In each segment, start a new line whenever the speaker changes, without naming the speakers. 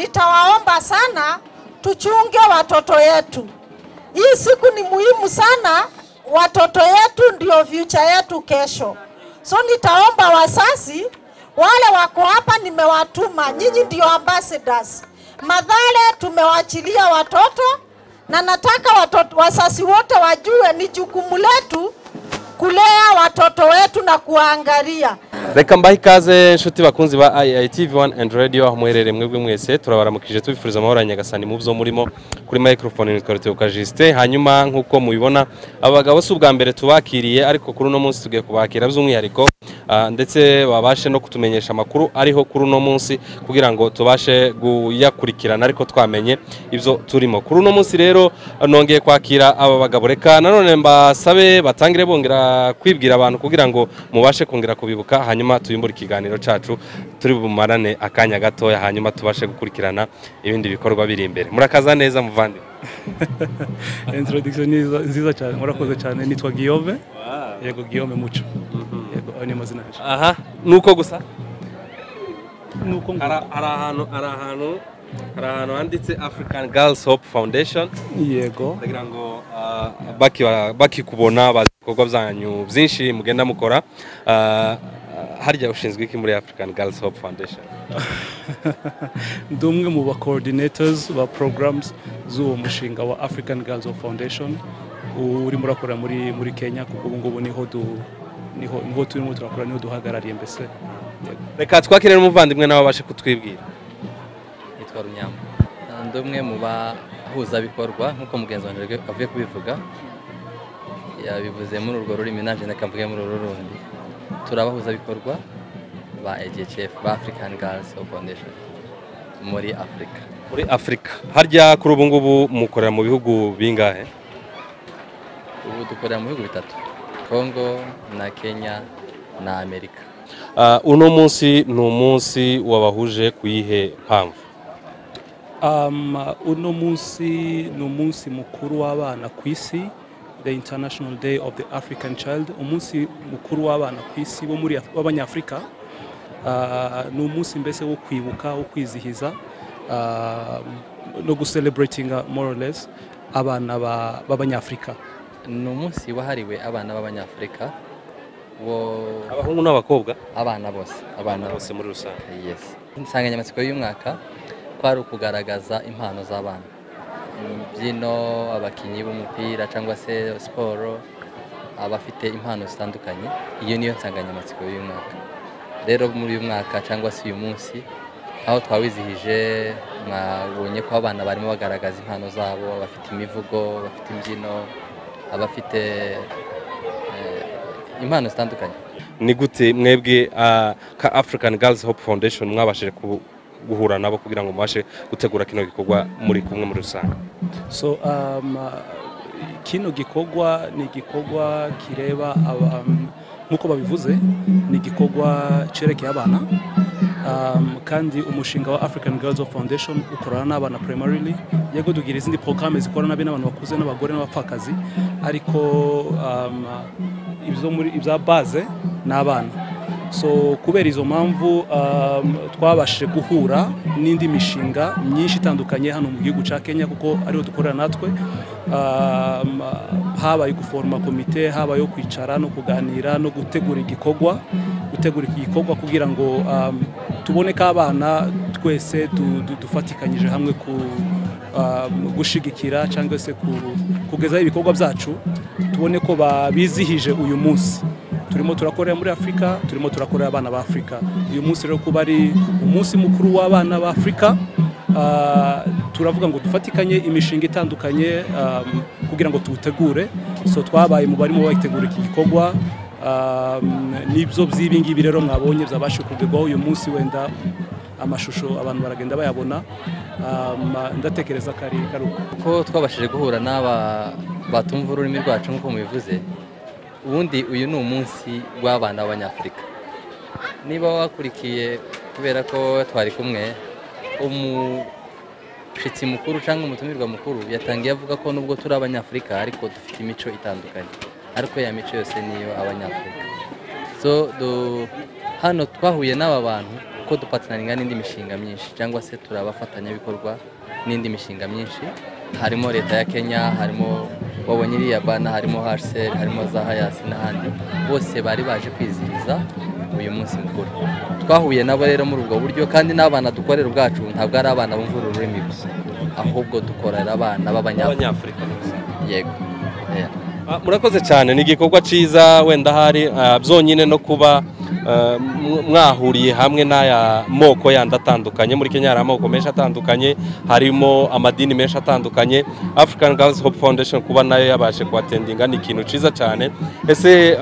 nitawaomba sana tuchunge watoto yetu. Hii siku ni muhimu sana, watoto yetu ndio future yetu kesho. So nitaomba wazazi wale wako hapa nimewatuma, nyinyi ndio ambassadors. Madhale tumewachilia watoto na nataka wazazi wote wajue ni jukumu letu kulea watoto wetu na kuangalia.
Reka mbahe ikaze nshuti bakunzi ba IITV1 and Radio aho muherere mwebwe mwese turabaramukije tubifuriza amahoro Nyagasani mu byo murimo kuri microphone nitwaruteuka Justin. Hanyuma nkuko mubibona abagabo si ubwa mbere tubakiriye ariko kuri uno munsi tugiye kubakira by'umwihariko ndetse babashe no kutumenyesha amakuru ariho kuri uno munsi kugira ngo tubashe guyakurikirana ariko twamenye ibyo turimo. Kuri uno munsi rero nongeye kwakira aba bagabo, reka nanone mbasabe batangire bongera kwibwira abantu kugira ngo mubashe kongera kubibuka, hanyuma tuyimbura ikiganiro cacu turi bumarane akanya gatoya, hanyuma tubashe gukurikirana ibindi bikorwa biri imbere. Murakaza neza muvandi.
Introduction nziza cyane, murakoze cyane. Nitwa Guillaume. Yego Guillaume Mucho. Yego ani mazina yacu.
Aha, nuko gusa
nuko
arahantu handitse African Girls Hope Foundation.
Yego
ndagira ngo baki kubona bazikorwa byanyu byinshi mugenda mukora. Harya ushinzwe iki muri African Girls Hope Foundation?
Ndumwe mu ba coordinators ba programs z'uwo mushinga wa African Girls Hope Foundation uri murakora muri Kenya. Kuko ubu ngubu niho turimo turakora, niho duhagarariye mbese.
Reka twakire n'umuvandimwe nawe abashe kutwibwira.
Nitwa Runyamba, ndumwe mu bahuza bikorwa nkuko mugenzi wanjye avuye kubivuga, yabivuze muri urwo rurimi naje nakamvuye muri uru rundi. Turabahuza bikorwa ba AGHF ba African Girls Hope Foundation muri Afrika.
Harya kuri ubu ngubu mukorera mu bihugu bingahe?
Ubu dukorera mu bihugu bitatu, Congo na Kenya na Amerika.
Uno munsi ni umunsi wabahuje kuyihe mpamvu?
Uno munsi ni umunsi mukuru w'abana ku isi, the International Day of the African Child. Umunsi mukuru w'abana ku isi bo muri w'abanyafrika. Ni umunsi mbese wo kwibuka, wo kwizihiza no gucelebratinga more or less abana b'abanyafrika.
Ni umunsi wahariwe abana b'abanyafrika,
abahungu n'abakobwa,
abana bose
muri rusange.
Yes. Insanganyamatsiko y'umwaka kwari ukugaragaza impano z'abana, imbyino, abakinyi b'umupira cyangwa se siporo, abafite impano zitandukanye. Iyo niyo nsanganyamatsiko y'umwaka. Rero muri uyu mwaka cyangwa se uyu munsi aho twawizihije, mwabonye ko abana barimo bagaragaza impano zabo, bafite imivugo, bafite imbyino, abafite impano zitandukanye.
Ni gute mwebwe ka African Girls Hope Foundation mwabashije guhura nabo kugira ngo mubashe gutegura kino gikorwa muri kumwe muri rusange?
So kino gikorwa ni gikorwa kireba nkuko babivuze, ni gikorwa cerekeye abana, kandi umushinga wa African Girls Hope Foundation ukorana n'abana primarily. Yego dugira izindi programme zikorana n'abantu bakuze n'abagore n'abapfakazi, ariko ibya base n'abana. So kubera izo mpamvu twabashije guhura n'indi mishinga myinshi itandukanye hano mu gihugu cya Kenya, kuko ariho dukorera natwe. Habaye guforma komite, habaye kwicara no kuganira no gutegura igikorwa kugira ngo tubone ko abana twese dufatikanyije hamwe gushigikira cyangwa se kugezaho ibikorwa byacu, tubone ko bizihije uyu munsi. Turimo turakorera muri Afrika, turimo turakorera abana ba Afrika. Uyu munsi rero kuba ari umunsi mukuru w'abana ba Afrika, turavuga ngo dufatikanye imishinga itandukanye kugira ngo tuwutegure. So twabaye mu barimo bayitegura iki gikorwa, nibyo by'ibingibi rero mwabonye byabashe kugerwaho uyu munsi. Wenda amashusho abantu baragenda bayabona, ndatekereza kari
ko twabashije guhura n'aba batumva ururimi rwacu nk'uko mubivuze. Ubundi uyu ni umunsi w'abana b'abanyafrika. Niba wakurikiye, kubera ko twari kumwe, umushitsi mukuru cyangwa umutumirwa mukuru yatangiye avuga ko nubwo turi abanyafrika ariko dufite imico itandukanye, ariko ya mico yose niyo abanyafrika. So hano twahuye n'aba bantu kuko dupatanaringa n'indi mishinga myinshi cyangwa se turabafatanyabikorwa n'indi mishinga myinshi, harimo leta ya Kenya, harimo wabonye iriya ABANA, harimo HCR, harimo za Hayasi n'ahandi, bose bari baje kwizihiza uyu munsi mukuru. Twahuye nabo rero muri ubwo buryo, kandi n'abana dukorera ubwacu ntabwo ari abana bumva ururimi gusa, ahubwo dukorera abana b'Abanyafurika. Yego.
Murakoze cyane, ni igikorwa cyiza, wenda hari byonyine no kuba mwahuriye hamwe n'aya moko yandi atandukanye. Muri Kenya hari amoko menshi atandukanye, harimo amadini menshi atandukanye. African Girls Hope Foundation kuba nayo yabashe kuatendinga ni ikintu cyiza cyane. Ese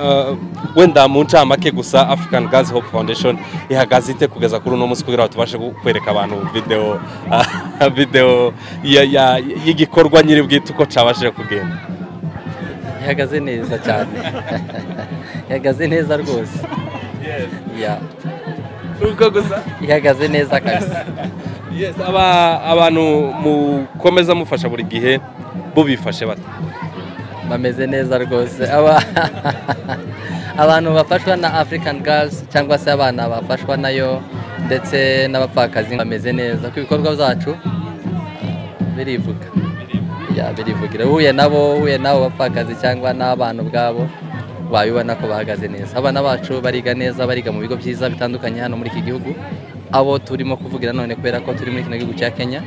wenda mu ncamake gusa African Girls Hope Foundation ihagaze ite kugeza kuri uno munsi kugira ngo tubashe kwereka abantu video y'igikorwa nyiri bwite uko cabashije kugenda?
Ihagaze neza cyane. Ihagaze neza rwose. Yeah.
Uko gusa
ihagaze neza kabisa.
Yes, abantu mukomeza mufasha buri gihe bo bifashe bate?
Bameze neza rwose. Abantu bafashwa na African Girls cyangwa se abana bafashwa nayo ndetse n'abapfakazi bameze neza. Ku bikorwa byacu birivuga. Ya birivugira. Huye nabo bapfakazi cyangwa n'abana ubwabo babibona ko bahagaze neza. Abana bacu bariga neza, bariga mu bigo byiza bitandukanye hano muri iki gihugu. Abo turimo kuvugira none kubera ko turi muri kino gihugu cya Kenya,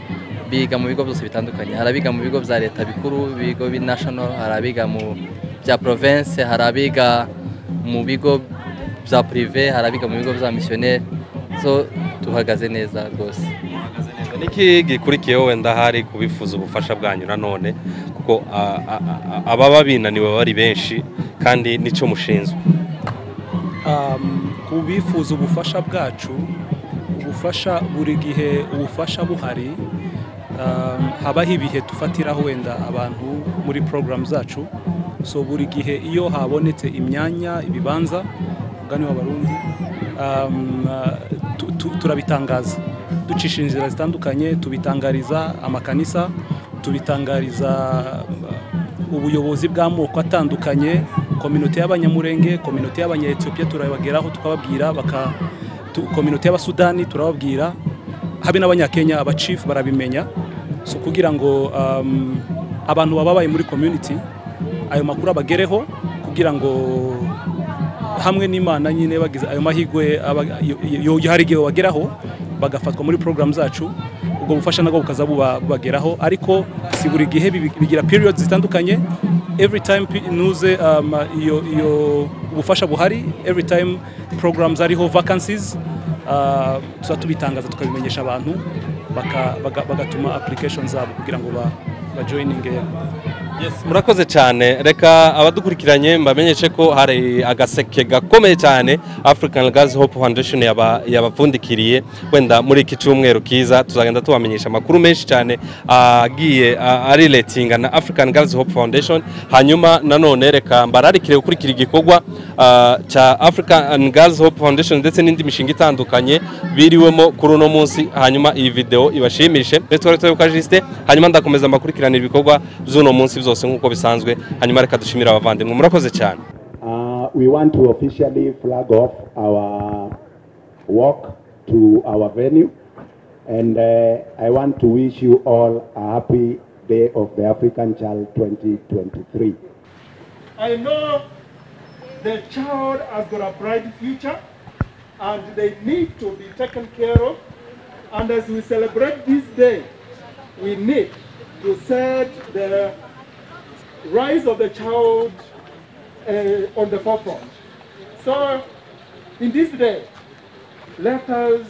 biga mu bigo byose bitandukanye. Harabiga mu bigo bya leta bikuru, bigo national, harabiga mu bya province, harabiga mu bigo bya privé, harabiga mu bigo bya missionnaire. So tuhagaze neza rwose.
Niki gikurikiyeho wenda hari kubifuza ubufasha bwanyu nanone kuko ababa binaniwe bari benshi kandi nico mushinzwe?
Kubifuza ubufasha bwacu, ubufasha buri gihe ubufasha buhari, habaho ibihe tufatiraho wenda abantu muri program zacu. So buri gihe iyo habonetse imyanya, ibibanza mugani w'abarundi, turabitangaza ducisha inzira zitandukanye, tubitangariza amakanisa, tubitangariza ubuyobozi bw'amoko atandukanye, community y'Abanyamurenge, community y'Abanya-Ethiopia turabageraho tukababwira, community y'Abasudani turababwira, habe n'Abanya-Kenya, abachief barabimenya. So kugira ngo abantu bababaye muri community ayo makuru abagereho, kugira ngo hamwe n'Imana nyine bagize ayo mahigwe hari igihe bageraho bagafatwa muri program zacu, ubwo bufasha nago bukaza bubageraho, ariko si buri gihe bigira periods zitandukanye. Every time nuze iyo ubufasha buhari, every time programs ariho vacancies, tuza tubitangaza tukabimenyesha abantu bagatuma applications zabo kugira ngo bajoininge.
Yes, murakoze cyane. Reka abadukurikiranye mbamenyeshe ko hari agaseke gakomeye cyane African Girls Hope Foundation yabapfundikiriye. Wenda muri iki cyumweru kiza tuzagenda tubamenyesha amakuru menshi cyane agiye ari relatinga na African Girls Hope Foundation. Hanyuma nanone reka mbararikire gukurikira igikorwa cha African Girls Hope Foundation ndetse n'indi mishinga itandukanye biriwemo kuri uno munsi. Hanyuma iyi video ibashimishe BAKOZE, hanyuma ndakomeza mbakurikirana ibikorwa by'uno munsi byose nk'uko bisanzwe. Hanyuma reka dushimira abavandimwe, murakoze cyane.
We want to officially flag off our walk to our venue, and I want to wish you all a happy Day of the African Child 2023.
I know the child has got a bright future and they need to be taken care of, and as we celebrate this day, we need to set the rise of the child on the forefront. So in this day, let us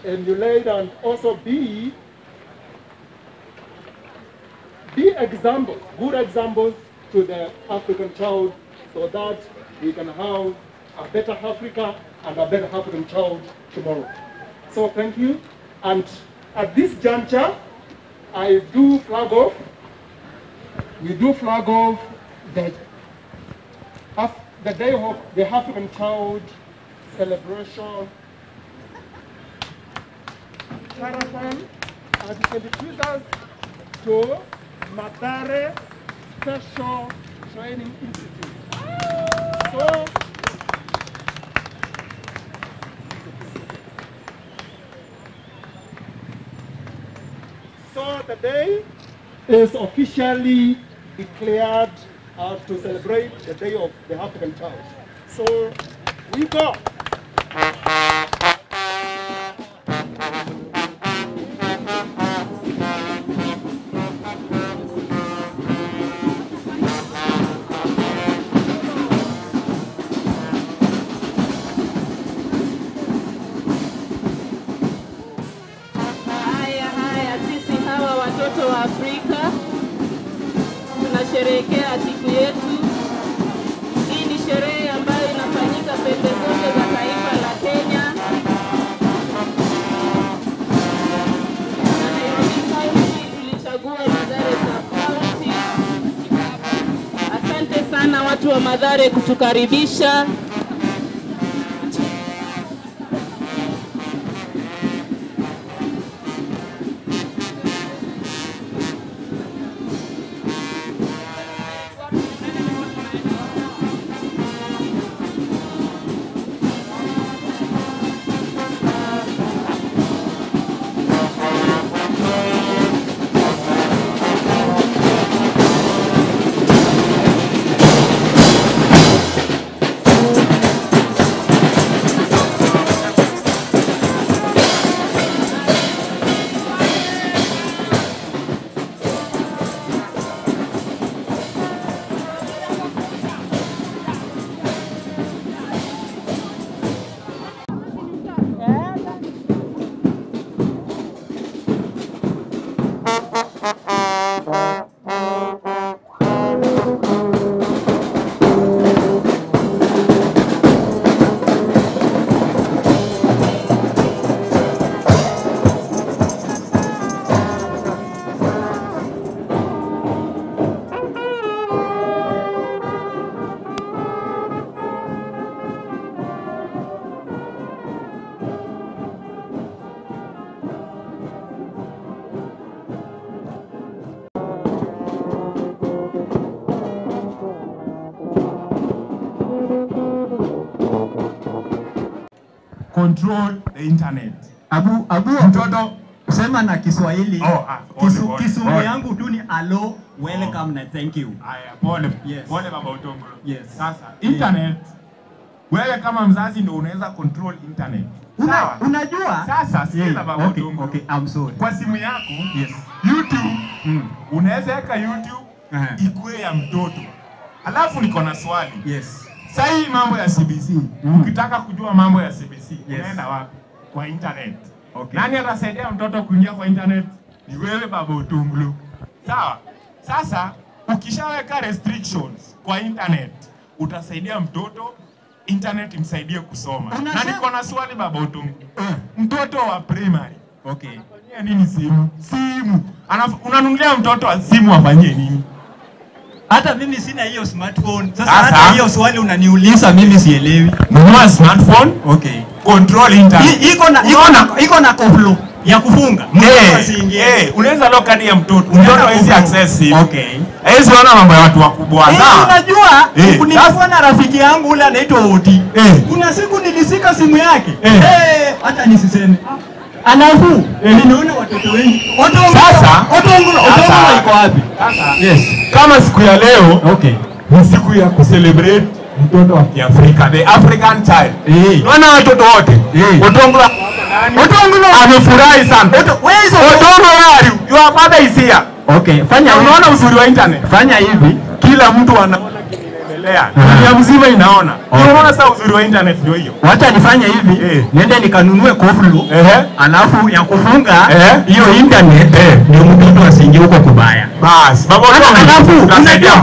emulate and also be examples, good examples to the African child, so that we can have a better Africa and a better African child tomorrow. So thank you. And at this juncture, I do flag off. We do flag off the Day of the African Child celebration marathon at the 22nd to Matare Special Training Institute. So So the day is officially declared to celebrate the Day of the African Child. So we go.
Watoto wa Afrika tunasherehekea siku yetu. Hii ni sherehe ambayo inafanyika pembe zote za taifa la Kenya. Na Nairobi County tulichagua Mathare Sub-County. Asante sana watu wa Mathare kutukaribisha.
Control the internet.
Abu mtoto sema na Kiswahili. Kiswahili yangu tu ni hello, welcome na thank you.
Aya, pole.
Yes.
Pole baba Utongolo.
Yes.
Sasa internet wewe kama mzazi ndio unaweza control internet. Sawa?
Unajua?
Sasa sikiza baba Utongolo.
Okay, I'm sorry.
Kwa simu yako,
yes.
YouTube, unaweza weka YouTube ikue ya mtoto. Alafu niko na swali.
Yes.
Sasa hii mambo ya CBC, ukitaka kujua mambo ya CBC, unaenda wapi? Kwa internet.
Okay.
Nani atasaidia mtoto kuingia kwa internet? Ni wewe baba Utongolo. Sawa? Sasa ukishaweka restrictions kwa internet, utasaidia mtoto internet imsaidie kusoma. Na niko na swali baba Utongolo. Mtoto wa primary.
Okay.
Afanyie nini simu? Simu. Unanunulia mtoto wa simu afanyie nini?
Hata mimi sina hiyo smartphone. Sasa hata hiyo swali unaniuliza mimi sielewi.
Nunua smartphone.
Okay.
Control internet.
Iko na koflo ya kufunga.
Unaweza lock hadi ya mtoto. Mtoto hawezi access simu.
Okay.
Hawezi ona mambo ya watu wakubwa.
Sawa. Unajua, nilikuwa na rafiki yangu ule anaitwa Oti. Kuna siku nilisika simu yake. Hata nisiseme. Alafu ninaona watoto wengi.
Sasa
Utongolo iko wapi?
Sasa yes. Kama siku ya leo,
okay,
ni siku ya kucelebrate mtoto wa Kiafrika, the African child. Unaona watoto wote. Utongolo amefurahi sana. Utongolo your father is here.
Okay, fanya hivi.
Unaona uzuri wa internet.
Fanya hivi,
kila mtu anaona kinaendelea. Dunia mzima inaona. Unaona sasa uzuri wa internet ndio hiyo.
Wacha nifanye hivi, niende nikanunue koflo, alafu ya kufunga hiyo internet ndio mtoto asiingie huko kubaya.
Bas, baba
alafu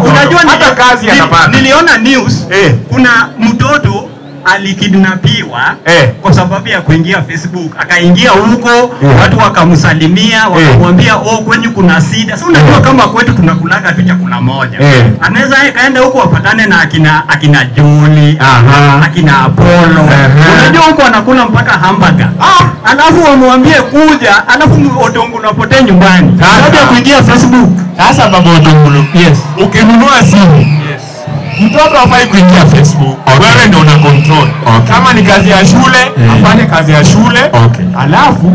unajua
hata kazi atapata.
Niliona news, kuna mtoto alikidnapiwa kwa sababu ya kuingia Facebook. Akaingia huko, watu wakamsalimia, wakamwambia kwenye kuna shida. Sasa unajua kama kwetu tunakulaga tu chakula moja. Anaweza kaenda huko wapatane na akina Joli, akina Apollo. Unajua huko wanakula mpaka hamburger. Alafu wamwambie kuja, alafu Utongolo unapotea nyumbani. Baada ya kuingia Facebook.
Sasa baba Utongolo, ukinunua simu, mtoto hafai kuingia Facebook. Wewe ndio una control. Kama ni kazi ya shule, afanye kazi ya shule. Alafu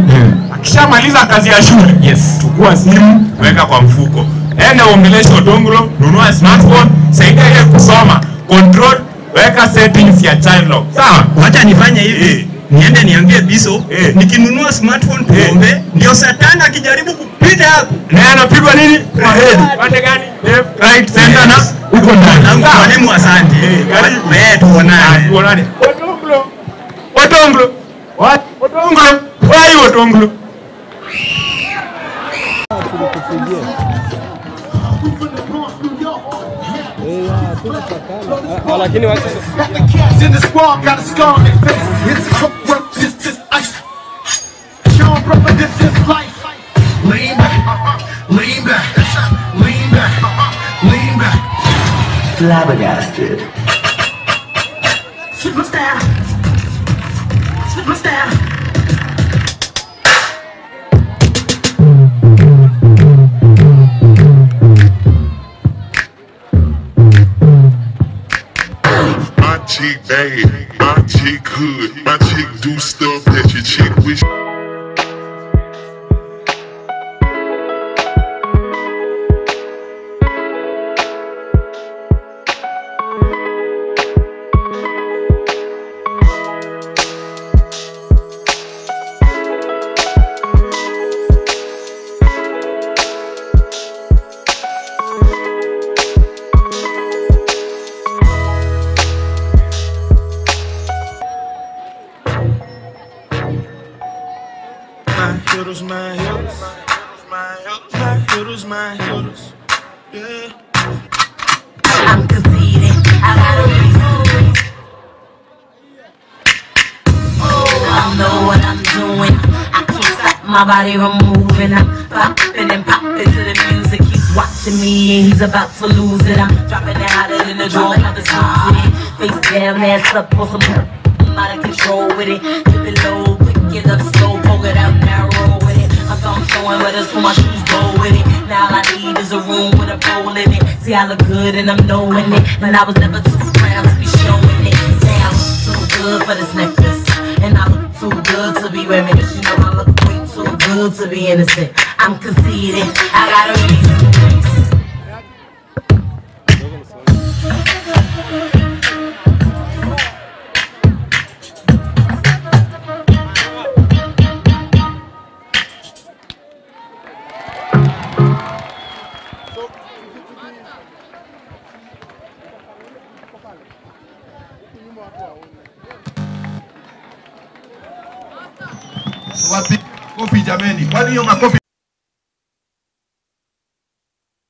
akishamaliza kazi ya shule, chukua simu, weka kwa mfuko. Enda uongeleshe Odonglo, nunua smartphone, saidia yeye kusoma. Control, weka settings ya child lock. Sawa?
Wacha nifanye hivi. Niende niambie Biso, nikinunua smartphone tuombe, ndio Satana akijaribu kupita hapo.
Na anapigwa nini? Kwa head. Pande gani? Left, right, center na uko ndani.
Mwalimu asante.
Karibu.
Tuonane.
Tuonane. Odonglo. Odonglo. What? Odonglo. Why Odonglo?
Lakini wacha
in the squad got a scar on their face. It's a work, this is ice. Sean brother, this is life. Lean back, lean back, lean back, lean back.
Flabbergasted.
Switch my style. Switch my style.
My chick bad, my chick good, my chick do stuff that your chick wish.
My heels, yeah.
I'm conceited, I got a reason. I know what I'm doing. I can't stop my body from moving. I'm popping and popping to the music. He's watching me and he's about to lose it. I'm dropping it harder than the drum of the smooth. Face down, ass up on some. I'm out of control with it. Dip it low, quick it up slow, poke it out narrow with it. I'm showing where this for my shoes go with it. Now all I need is a room with a bowl in it. See, I look good and I'm knowing it. And I was never too proud to be showing it. Say I look too good for this necklace. And I look too good to be wearing it. You know I look way too good to be innocent. I'm conceited, I got a reason.
Wapi kofi jameni? Kwani hiyo makofi?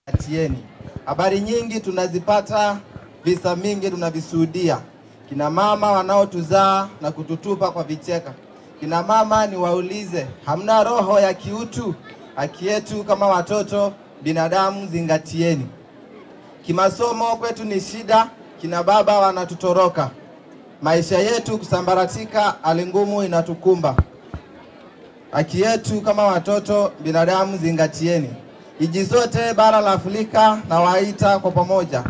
Atieni. Habari nyingi tunazipata, visa mingi tunavishuhudia. Kina mama wanaotuzaa na kututupa kwa vicheka. Kina mama ni waulize, hamna roho ya kiutu? Haki yetu kama watoto binadamu zingatieni. Kimasomo kwetu ni shida, kina baba wanatutoroka. Maisha yetu kusambaratika, hali ngumu inatukumba. Haki yetu kama watoto binadamu zingatieni. Iji zote bara la Afrika na waita kwa pamoja.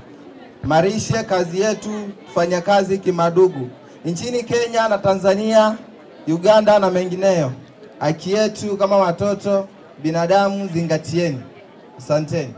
Marishe kazi yetu, tufanye kazi kimadugu. Nchini Kenya na Tanzania, Uganda na mengineyo. Haki yetu kama watoto binadamu zingatieni. Asanteni.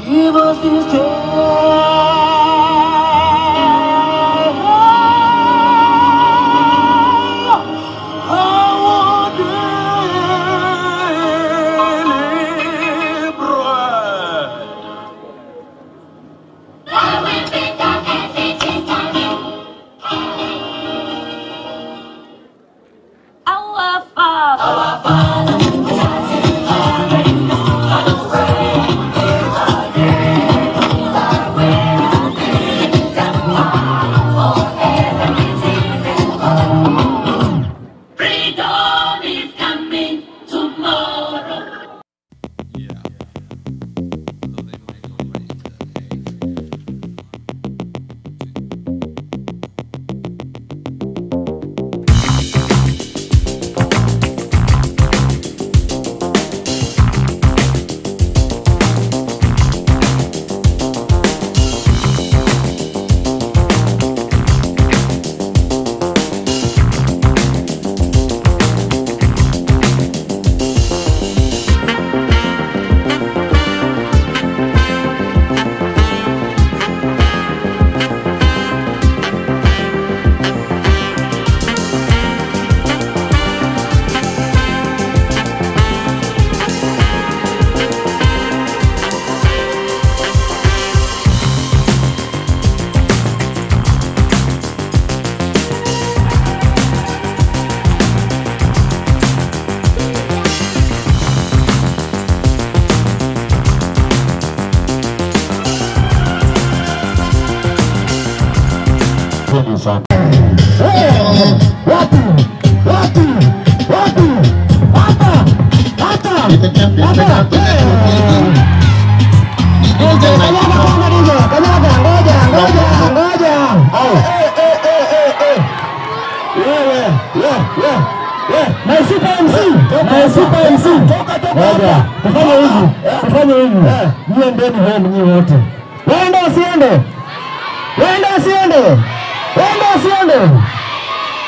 Give us this day. Our daily bread. Our Father.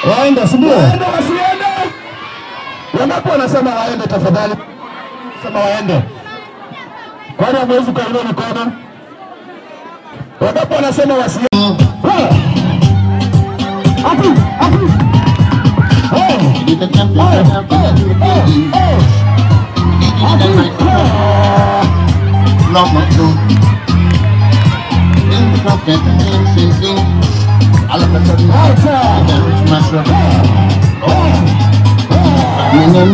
Waende si ndio? Waende wasiende. Wangapi wanasema waende tafadhali? Sema waende. Kwani hamwezi kuinua mikono? Wangapi wanasema wasiende? Hapo, hapo.
All of a sudden, I can reach my truck. You know,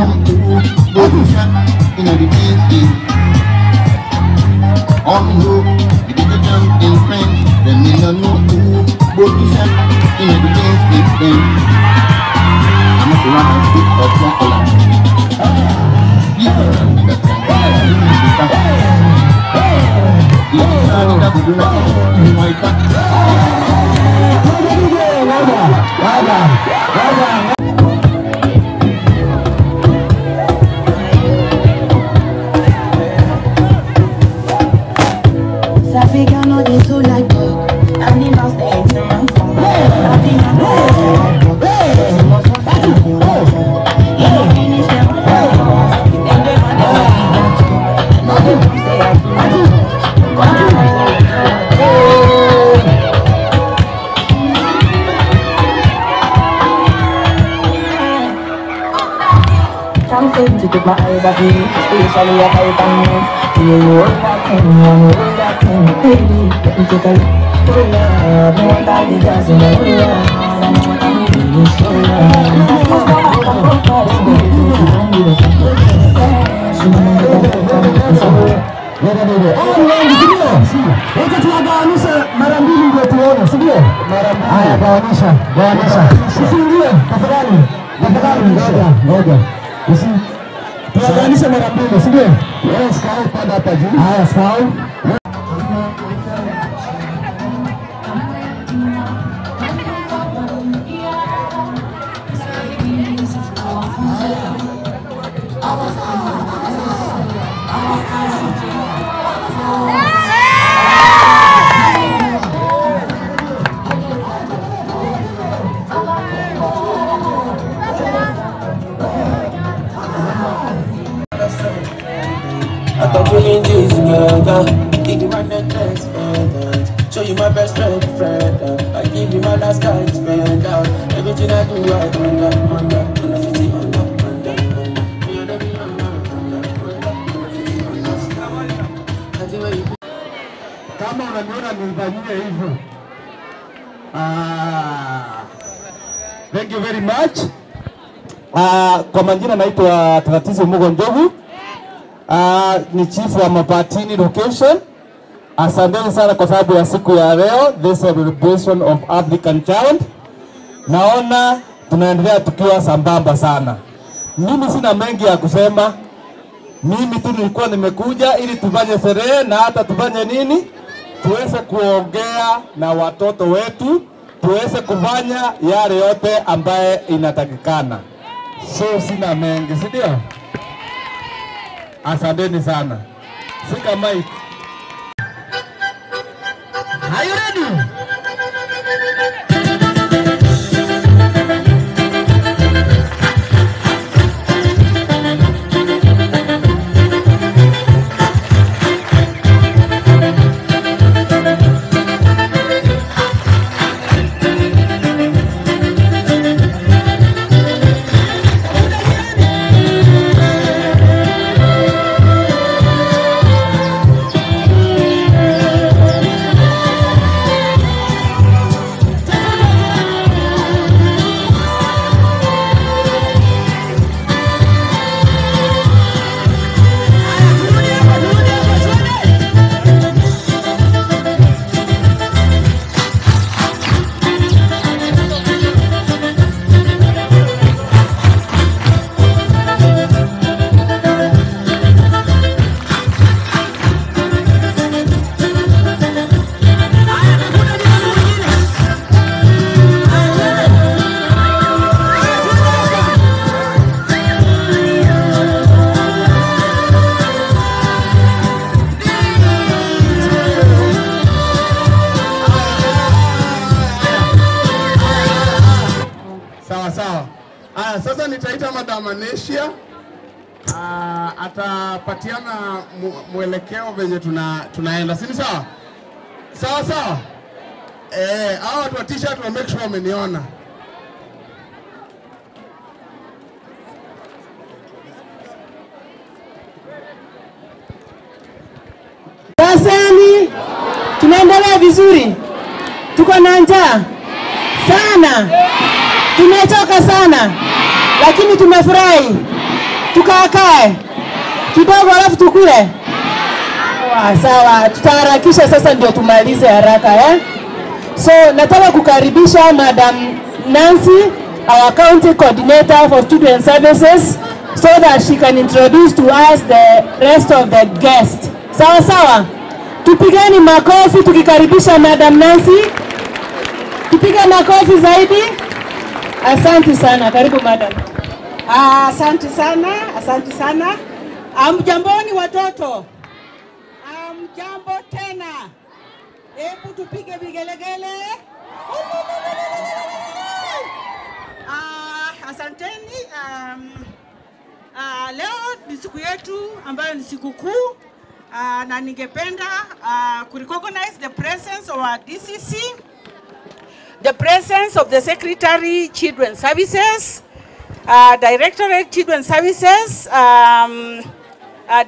go to shop in the busy. On the road, you did a jump in French. Then you know, go to shop in the busy. I'm a run and pick up chocolate. You know, that's
Sapigano de tu like dog, and he lost the eggs in my phone. I think I'm going to finish them.
to keep my eyes off you, especially if I can move. You hold that thing, hold that thing, baby. Let me take a look. Oh Lord, no one that is just in the way. I know what I'm doing, so
Wacha tuwagawanisha mara mbili ndio tuone, si ndio? Haya, gawanisha. Usiingie, tafadhali. Ngoja. Tuwagawanisha mara mbili, si ndio? Yes, kau pada hapa juu. Haya, sawa.
I thought we in this together. Give you my necklace, and show you my best friend. I give you my last card to spend out. Everything I do, I under 50
Kama unaniona nifanyie hivyo. Thank you very much. Kwa majina naitwa Tatizo Mugo Njogu. Ni chief wa Mapatini location. Asanteni sana kwa sababu ya siku ya leo, this celebration of African Child. Naona tunaendelea tukiwa sambamba sana. Mimi sina mengi ya kusema. Mimi tu nilikuwa nimekuja ili tufanye sherehe na hata tufanye nini? Tuweze kuongea na watoto wetu, tuweze kufanya yale yote ambaye inatakikana. So sina mengi, si ndio? Asanteni sana. Sika mic. Are you ready? Sasa nitaita Madam Anesia atapatiana mwelekeo venye tunaenda. Si sawa? Sawa. Hao watu wa t-shirt wa make sure wameniona.
Asante. Tunaendelea vizuri. Tuko na njaa sana. Tumechoka sana. Lakini tumefurahi. Tukakae kidogo alafu tukule. Sawa, tutaharakisha sasa ndio tumalize haraka So nataka kukaribisha Madam Nancy, our county coordinator for student services, so that she can introduce to us the rest of the guests. Sawa. Tupigeni makofi tukikaribisha Madam Nancy. Tupige makofi zaidi. Asante sana. Karibu Madam.
Asante sana. Mjamboni watoto. Mjambo tena. Hebu tupige vigelegele. Asanteni. Leo ni siku yetu ambayo ni siku kuu. Na ningependa kurecognize the presence of our DCC, the presence of the Secretary Children Services, Directorate Children Services,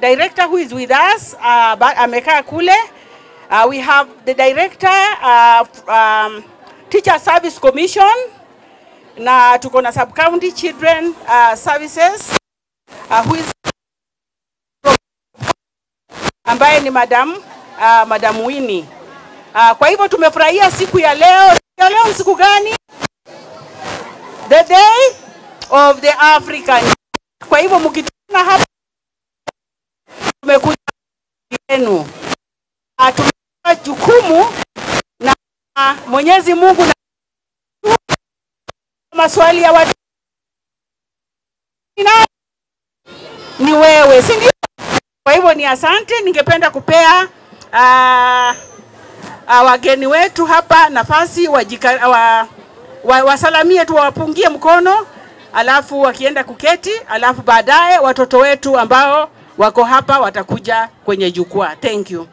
director who is with us, amekaa kule. We have the director, Teacher Service Commission, na tuko na Sub-County Children Services, who is ambaye ni Madam Winnie. Kwa hivyo tumefurahia siku ya leo. Leo ni siku gani? The Day of the African. Kwa hivyo mkituna hapa tumekuja yenu. Tumepewa jukumu na Mwenyezi Mungu na maswali ya watu ni wewe, si ndio? Kwa hivyo ni asante. Ningependa kupea wageni wetu hapa nafasi wasalamie tu, wapungie mkono, alafu wakienda kuketi, alafu baadaye watoto wetu ambao wako hapa watakuja kwenye jukwaa. Thank you.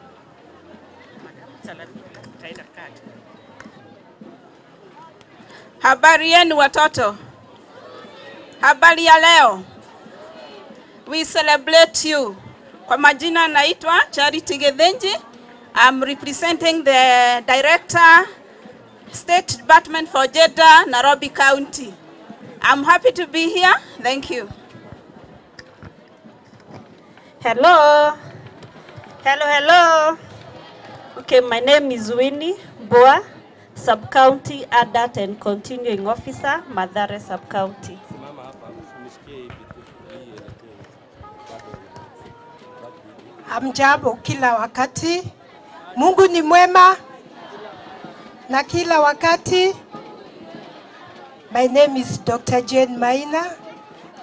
Habari yenu watoto. Habari ya leo. We celebrate you. Kwa majina naitwa Charity Gethenji. I'm representing the Director, State Department for Gender, Nairobi County. I'm happy to be here. Thank you.
Hello. Hello. Okay, my name is Winnie Boa, Sub-County Adult and Continuing Officer, Mathare Sub-County.
Hamjambo kila wakati. Mungu ni mwema na kila wakati. My name is Dr. Jane Maina.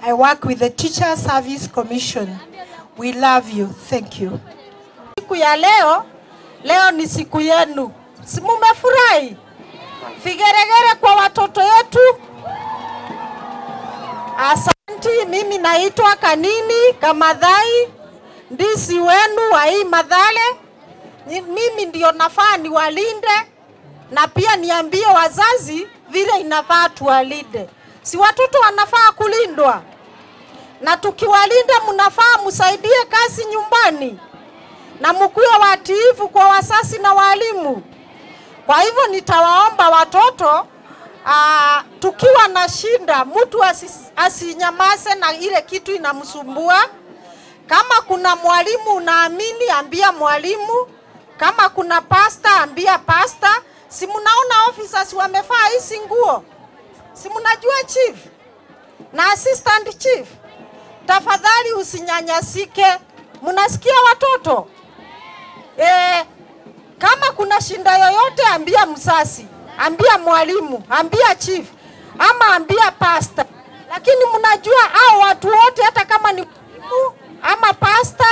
I work with the Teacher Service Commission. We love you. Thank you.
Siku ya leo ni siku yenu. Si mumefurahi? Vigeregere kwa watoto yetu. Asanti, mimi naitwa Kanini Kamathai, ndisi wenu wa hii Mathare. Mimi ndio nafaa niwalinde na pia niambie wazazi vile inafaa tuwalinde. Si watoto wanafaa kulindwa? Na tukiwalinda mnafaa msaidie kazi nyumbani na mkuwe watiifu kwa wazazi na walimu. Kwa hivyo nitawaomba watoto, tukiwa na shinda mtu asinyamaze na ile kitu inamsumbua. Kama kuna mwalimu unaamini, ambia mwalimu. Kama kuna pasta, ambia pasta. Si mnaona officers wamevaa hizi nguo? Si mnajua chief na assistant chief? Tafadhali usinyanyasike. Mnasikia watoto? Kama kuna shinda yoyote, ambia msasi, ambia mwalimu, ambia chief, ama ambia pasta. Lakini mnajua hao watu wote, hata kama ni mwalimu ama pasta,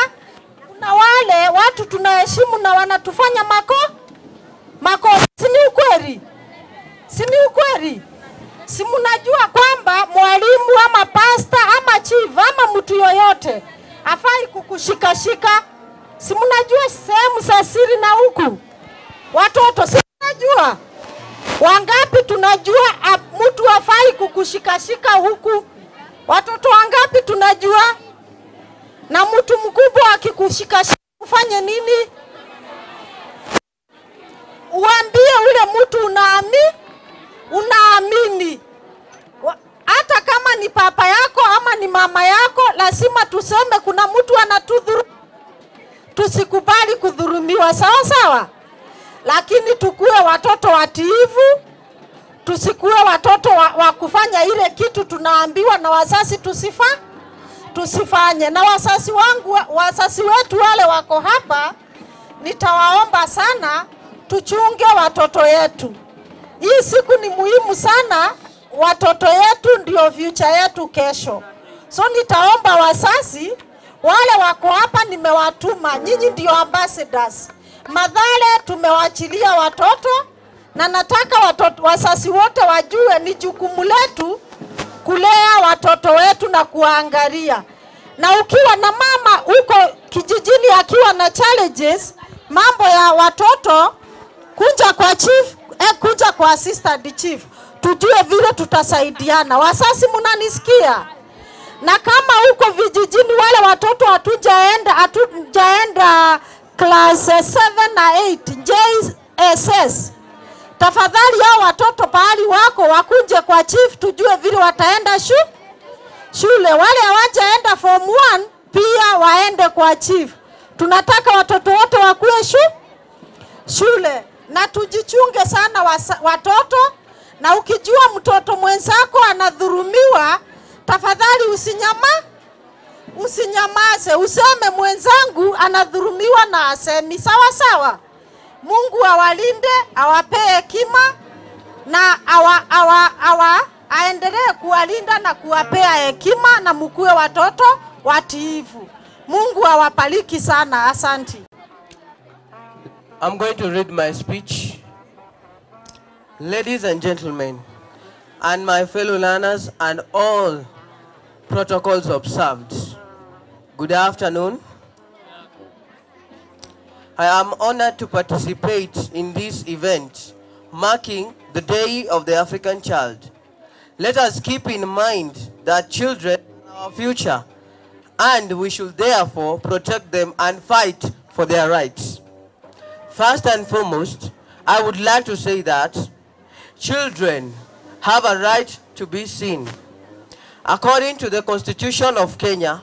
kuna wale watu tunaheshimu na wanatufanya makosa. Si ni ukweli? Si mnajua kwamba mwalimu ama pasta ama chief ama mtu yoyote hafai kukushikashika? Si mnajua sehemu za siri na huku watoto? Si mnajua? Wangapi tunajua mtu hafai kukushikashika huku? Watoto wangapi tunajua? Na mtu mkubwa akikushikashika ufanye nini? Uambie ule mtu unaamini. Hata kama ni papa yako ama ni mama yako, lazima tuseme kuna mtu anatudhuru. Tusikubali kudhurumiwa, sawa? Lakini tukue watoto watiifu. Tusikuwe watoto wa kufanya ile kitu tunaambiwa na wazazi tusifanye. Na wazazi wetu wale wako hapa, nitawaomba sana tuchunge watoto yetu. Hii siku ni muhimu sana. Watoto yetu ndio future yetu kesho. So nitaomba wazazi wale wako hapa, nimewatuma, nyinyi ndio ambassadors. Mathare tumewachilia watoto, na nataka wazazi wote wajue ni jukumu letu kulea watoto wetu na kuangalia. Na ukiwa na mama huko kijijini akiwa na challenges, mambo ya watoto, kuja kwa chief, kuja kwa assistant chief. tujue vile tutasaidiana. Wasasi mnanisikia? Na kama huko vijijini wale watoto hatujaenda class 7 na 8 JSS, tafadhali hao watoto pahali wako wakunje kwa chief, tujue vile wataenda shule. Wale hawajaenda form 1 pia waende kwa chief. Tunataka watoto wote wakuwe shule, na tujichunge sana watoto. Na ukijua mtoto mwenzako anadhulumiwa, tafadhali usinyamaze, useme mwenzangu anadhulumiwa na asemi. Sawa sawa. Mungu awalinde, awapee hekima na aendelee kuwalinda na kuwapea hekima, na mkuwe watoto watiifu. Mungu awabariki sana. Asante.
I'm going to read my speech. Ladies and gentlemen, and my fellow learners and all protocols observed, good afternoon. I am honored to participate in this event marking the Day of the African Child. Let us keep in mind that children are our future, and we should therefore protect them and fight for their rights. First and foremost, I would like to say that children have a right to be seen. According to the Constitution of Kenya,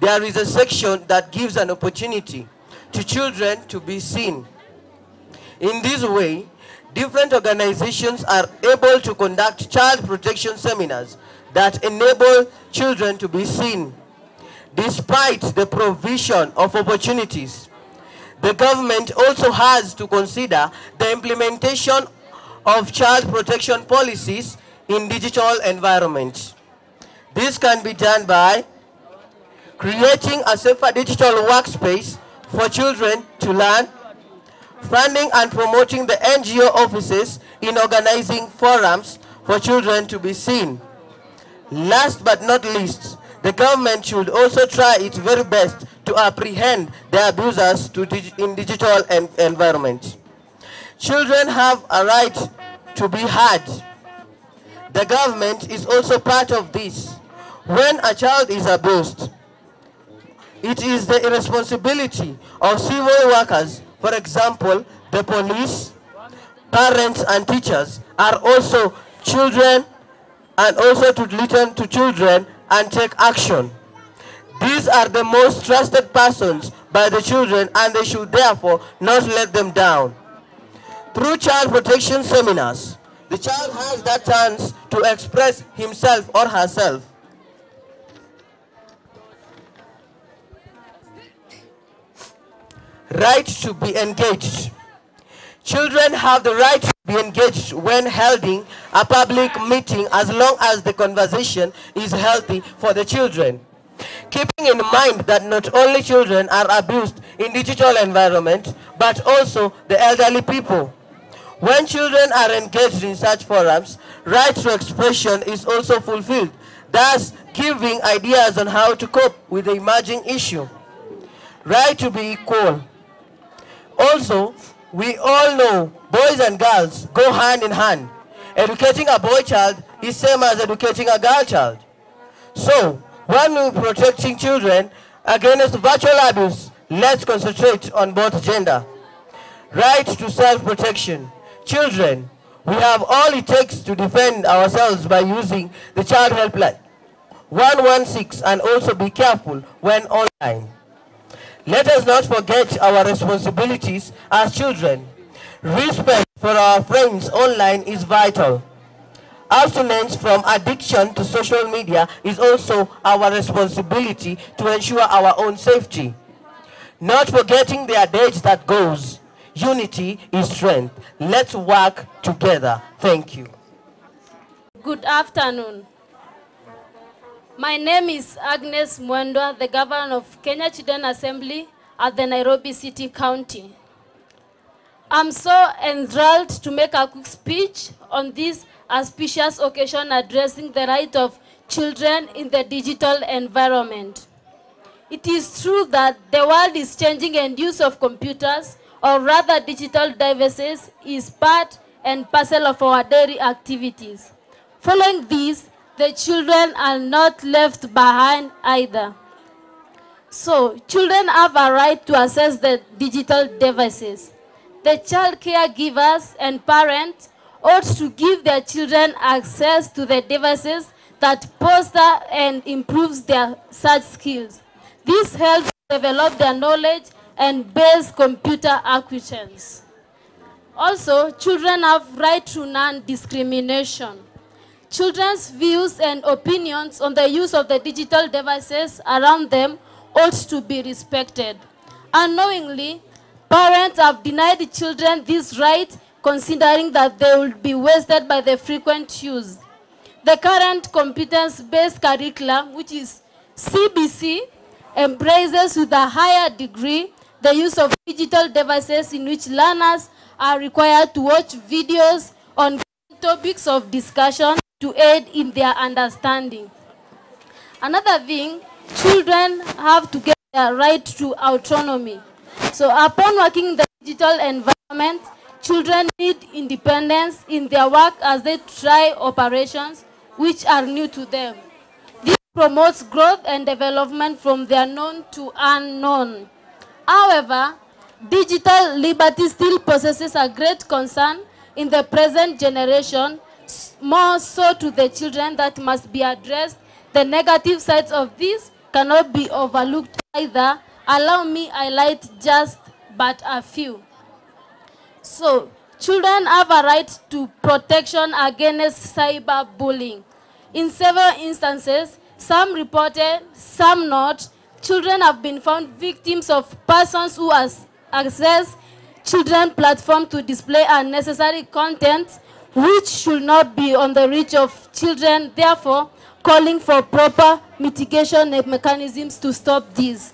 there is a section that gives an opportunity to children to be seen. In this way, different organizations are able to conduct child protection seminars that enable children to be seen. Despite the provision of opportunities, the government also has to consider the implementation of child protection policies in digital environments. This can be done by creating a safer digital workspace for children to learn, funding and promoting the NGO offices in organizing forums for children to be seen. Last but not least, the government should also try its very best to apprehend the abusers in digital environments. Children have a right to be heard. The government is also part of this. When a child is abused, it is the responsibility of civil workers, for example, the police, parents and teachers are also children, and also to listen to children and take action. These are the most trusted persons by the children, and they should therefore not let them down. Through child protection seminars, the child has that chance to express himself or herself. Right to be engaged. Children have the right to be engaged when holding a public meeting, as long as the conversation is healthy for the children. Keeping in mind that not only children are abused in digital environment, but also the elderly people. When children are engaged in such forums, right to expression is also fulfilled, thus giving ideas on how to cope with the emerging issue. Right to be equal. Also, we all know boys and girls go hand in hand. Educating a boy child is same as educating a girl child. So, when we're protecting children against virtual abuse, let's concentrate on both gender. Right to self-protection. Children, we have all it takes to defend ourselves by using the child helpline 116, and also be careful when online. Let us not forget our responsibilities as children. Respect for our friends online is vital. Abstinence from addiction to social media is also our responsibility to ensure our own safety. Not forgetting the adage that goes, unity is strength. Let's work together. Thank you.
Good afternoon. My name is Agnes Mwendwa, the Governor of Kenya Children Assembly at the Nairobi City County. I'm so enthralled to make a quick speech on this auspicious occasion addressing the right of children in the digital environment. It is true that the world is changing, and use of computers, or rather digital devices, is part and parcel of our daily activities. Following this, the children are not left behind either. So, children have a right to access the digital devices. The child caregivers and parents ought to give their children access to the devices that foster and improves their search skills. This helps develop their knowledge and base computer acquisitions. Also, children have right to non-discrimination. Children's views and opinions on the use of the digital devices around them ought to be respected. Unknowingly, parents have denied children this right, considering that they will be wasted by the frequent use. The current competence-based curriculum, which is CBC, embraces with a higher degree the use of digital devices in which learners are required to watch videos on topics of discussion to aid in their understanding. Another thing, children have to get their right to autonomy. So upon working in the digital environment, children need independence in their work as they try operations which are new to them. This promotes growth and development from their known to unknown. However, digital liberty still possesses a great concern in the present generation, more so to the children, that must be addressed. The negative sides of this cannot be overlooked either. Allow me to highlight just but a few. So, children have a right to protection against cyberbullying. In several instances, some reported, some not, children have been found victims of persons who access children platforms to display unnecessary content which should not be on the reach of children, therefore calling for proper mitigation mechanisms to stop this.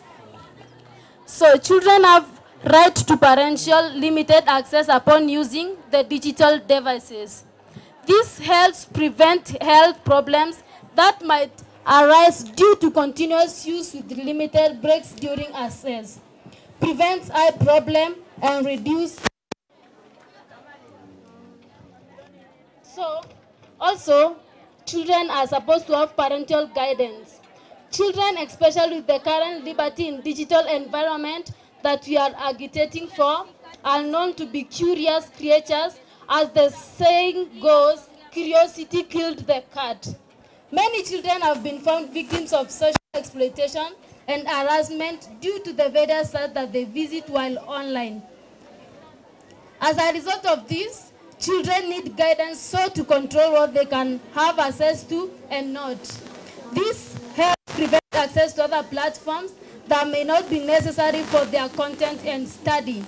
So children have right to parental limited access upon using the digital devices. This helps prevent health problems that might arise due to continuous use with limited breaks during access, prevents eye problem and reduce. So also, children are supposed to have parental guidance. Children, especially with the current liberty in digital environment that we are agitating for, are known to be curious creatures. As the saying goes, curiosity killed the cat. Many children have been found victims of social exploitation and harassment due to the various sites that they visit while online. As a result of this, children need guidance so to control what they can have access to and not. This helps prevent access to other platforms that may not be necessary for their content and study.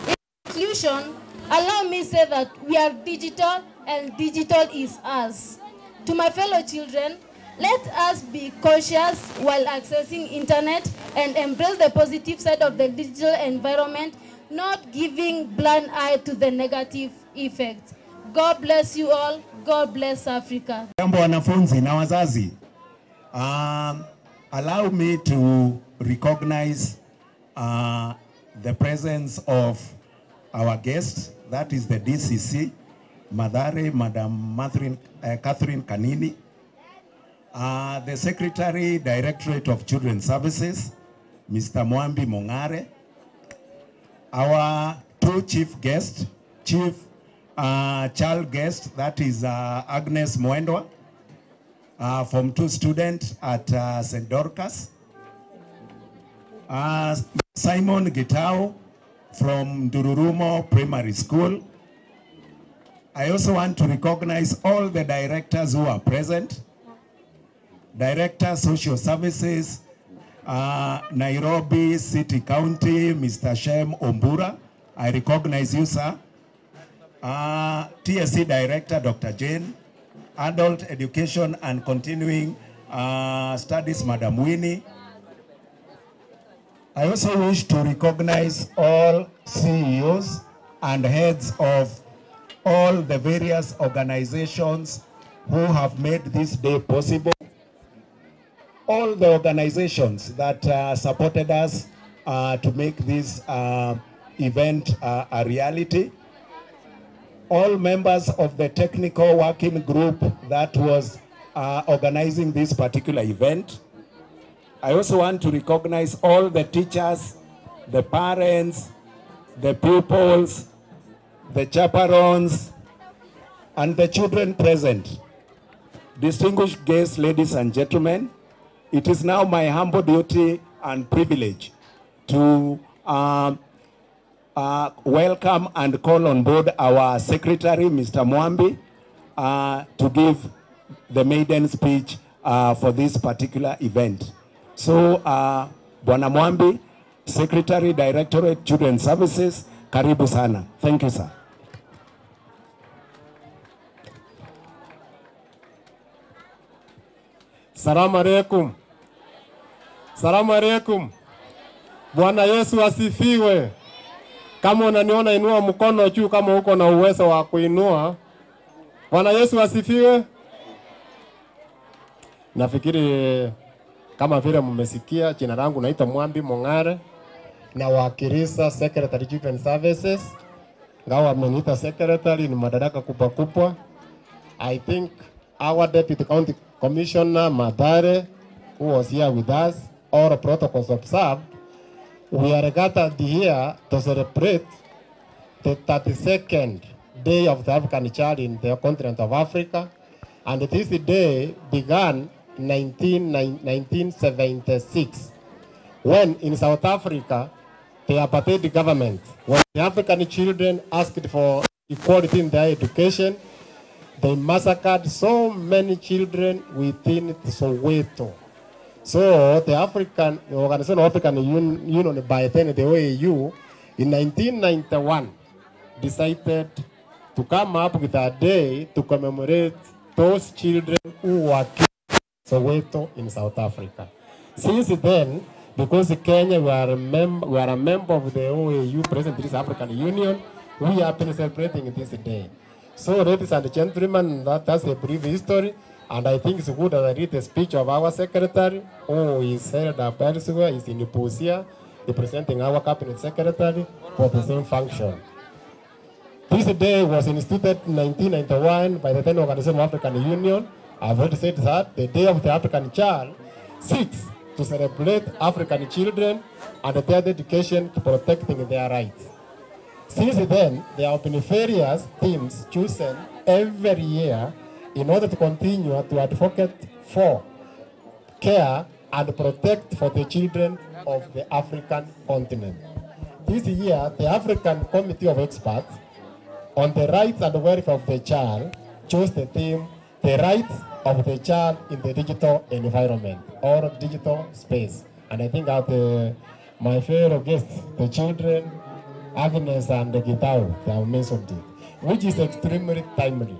In conclusion, allow me to say that we are digital and digital is us. To my fellow children, let us be cautious while accessing internet and embrace the positive side of the digital environment, not giving blind eye to the negative effects. God bless you all. God bless Africa.
Jambo wanafunzi na wazazi. Allow me to recognize the presence of our guest, that is the DCC, Madare, Madam Catherine Kanini, the Secretary, Directorate of Children's Services, Mr. Mwambi Mongare, our two chief guests, child guest, that is Agnes Mwendwa, from two students at St. Dorcas, Simon Gitao from Dururumo Primary School. I also want to recognize all the directors who are present. Director Social Services, Nairobi City County, Mr. Shem Ombura. I recognize you, sir. TSC Director, Dr. Jane. Adult Education and Continuing Studies, Madam Winnie. I also wish to recognize all CEOs and heads of all the various organizations who have made this day possible. All the organizations that supported us to make this event a reality. all members of the technical working group that was organizing this particular event. I also want to recognize all the teachers, the parents, the pupils, the chaperones, and the children present. Distinguished guests, ladies and gentlemen, it is now my humble duty and privilege to welcome and call on board our secretary, Mr. Mwambi, to give the maiden speech for this particular event. So, Bwana Mwambi, Secretary, Directorate, Children's Services, karibu sana. Thank you, sir.
Salamu alaikum. Salamu alaikum. Bwana Yesu asifiwe. Kama unaniona inua mkono juu kama uko na uwezo wa kuinua. Bwana Yesu asifiwe. Nafikiri kama vile mmesikia, jina langu naitwa Mwambi Mongare na wakilisha Secretary Children Services. Ngawa ameniita secretary, ni madaraka kubwa kubwa. I think our Deputy County Commissioner Madare, who was here with us, all protocols observed, we are gathered here to celebrate the 32nd Day of the African Child in the continent of Africa. And this day began in 1976, when in South Africa, the apartheid government, when the African children asked for equality in their education, they massacred so many children within Soweto. So the Organization of African Union, by then the OAU, in 1991, decided to come up with a day to commemorate those children who were killed in Soweto in South Africa. Since then, because Kenya we are a member of the OAU, present this African Union, we have been celebrating this day. So, ladies and gentlemen, that's a brief history, and I think it's good that I read the speech of our secretary, who is held up elsewhere, is in Nicosia, representing our cabinet secretary for the same function. This day was instituted in 1991 by the then Organization of African Union. I've already said that the Day of the African Child seeks to celebrate African children and their dedication to protecting their rights. Since then, there have been various themes chosen every year in order to continue to advocate for, care, and protect for the children of the African continent. This year, the African Committee of Experts on the Rights and Welfare of the Child chose the theme, the rights of the child in the digital environment or digital space. And I think that my fellow guests, the children, Agnes and Gitao, they have mentioned it, which is extremely timely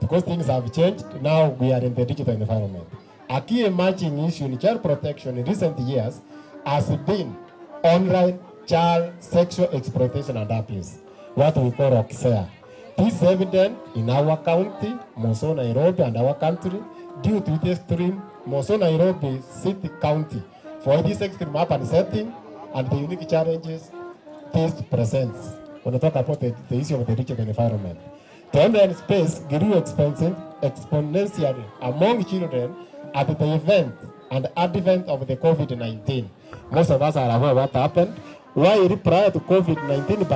because things have changed. Now we are in the digital environment. A key emerging issue in child protection in recent years has been online child sexual exploitation and abuse, what we call OXEA. This is evident in our county, Moso Nairobi, and our country due to the extreme Moso Nairobi City County for this extreme urban setting and the unique challenges this presents when we talk about the issue of the digital environment. The online space grew exponentially among children at the event and advent of the COVID-19. Most of us are aware of what happened. While prior to COVID-19